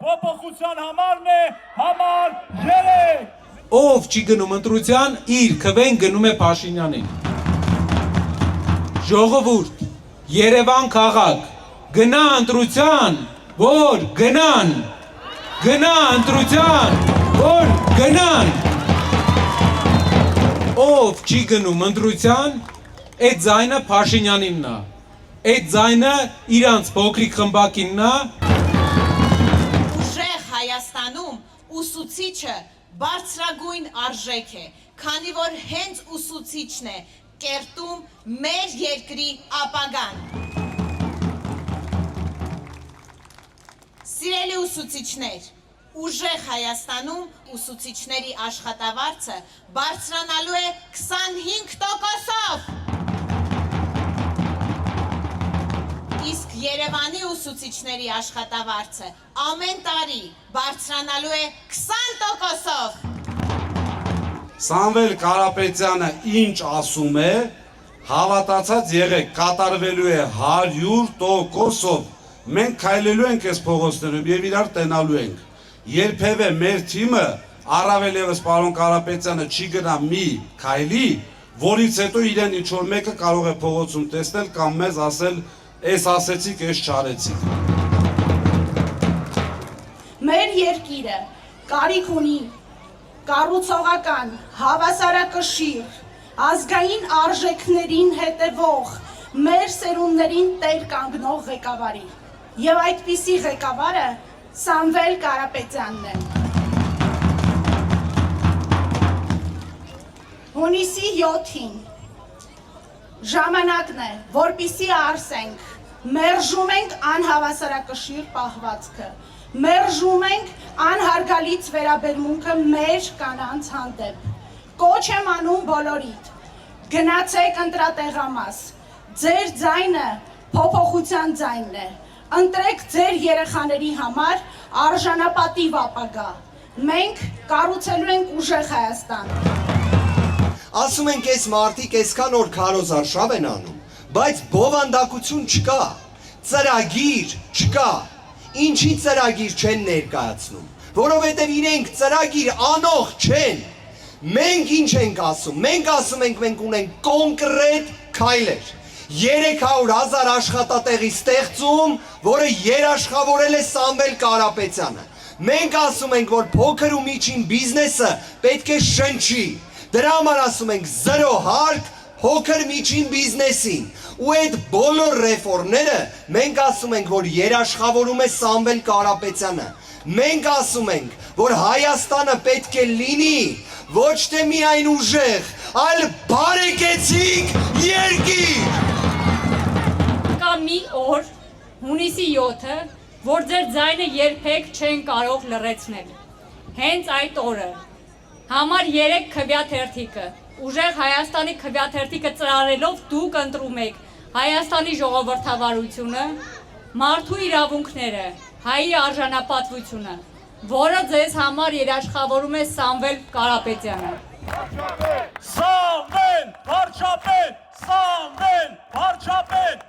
փոփոխության համարն է, համար 3։ Ով չի գնում ընտրության, իր քվեն գնում է Փաշինյանին։ Ժողովուրդ, Երևան քաղաք, գնա ընտրության, որ գնան, գնա ընտրության, որ գնան։ Ով չի գնում ընտրության, այդ ձայնը Փաշինյանինն է, այդ ձայնը իրանց փոքրիկ խմբակինն է։ Ուժեղ Հայաստանում ուսուցիչը բարձրագույն արժեք է, քանի որ հենց ուսուցիչն է կերտում մեր երկրի ապագան։ Սիրելի ուսուցիչներ, ուժեղ Հայաստանում ուսուցիչների աշխատավարձը բարձրանալու է 25%-ով։ Իսկ Երևանի ուսուցիչների աշխատավարձը ամեն տարի բարձրանալու է 20%-ով։ Սամվել Կարապետյանը ինչ ասում է, հավատացած եղեք, կատարվելու է 100%-ով։ Մենք քայլելու ենք այս փողոցներում եւ իրար տենալու ենք։ Երբևէ մեր թիմը, առավել եւս պարոն Կարապետյանը չի գնա մի քայլի, որից հետո իրեն ինչ որ մեկը կարող է փողոցում տեսնել կամ մեզ ասել, «Էս ասեցիք, էս չարեցիք»։ Մեր երկիրը կարիք ունի կառուցողական, հավասարակշիռ, ազգային արժեքներին հետևող, մեր սերունդներին տեր կանգնող ղեկավարի։ Եվ այդպիսի ղեկավարը Սամվել Կարապետյանն է։ Հունիսի 7-ին ժամանակն է, որպիսի արսենք, մերժում ենք անհավասարակշիռ պահվածքը, մերժում ենք անհարգալից վերաբերմունքը մեր կանանց հանդեպ։ Կոչ եմ անում բոլորիդ, գնացեք ընտրատեղամաս, ձեր ձայնը փոփոխության ձայնն է, ընտրեք ձեր երեխաների համար արժանապատիվ ապագա, մենք կառուցելու ենք ուժեղ Հայաստան։ Ասում ենք այս մարդիկ այսքան օր քարոզարշավ են անում, բայց բովանդակություն չկա, ծրագիր չկա, ինչի ծրագիր չեն ներկայացնում, որովհետև իրենք ծրագիր անող չեն, մենք ինչ ենք ասում, մենք ասում ենք մենք ունենք կոնկրետ քայլեր, 300,000 աշխատատեղի ստեղծում, որը երաշխավորել է Սամվել Կարապետյանը, մենք ասում ենք, որ փոքր ու միջին բիզնեսը պետք է շնչի, դրա համար ասում ենք 0 հարկ փոքր միջին բիզնեսին ու այդ բոլոր ռեֆորմները մենք ասում ենք, որ երաշխավորում է Սամվել Կարապետյանը, մենք ասում ենք, որ Հայաստանը պետք է լինի ոչ թե միայն ուժեղ, այլ բարեկեցիկ երկիր։ Կա մի օր, հունիսի 7-ը, որ ձեր ձայնը երբեք չեն կարող լռեցնել։ Հենց այդ օրը համար 3 քվյաթերթիկը, ուժեղ Հայաստանի քվյաթերթիկը ծրարելով դուք ընտրում եք Հայաստանի ժողովրդավարությունը, մարդու իրավունքները, հայի արժանապատվությունը, որը ձեզ համար երաշխավորում է Սամվել Կարապետյանը։ Սամվել վարչապետ, Սամվել վարչապետ,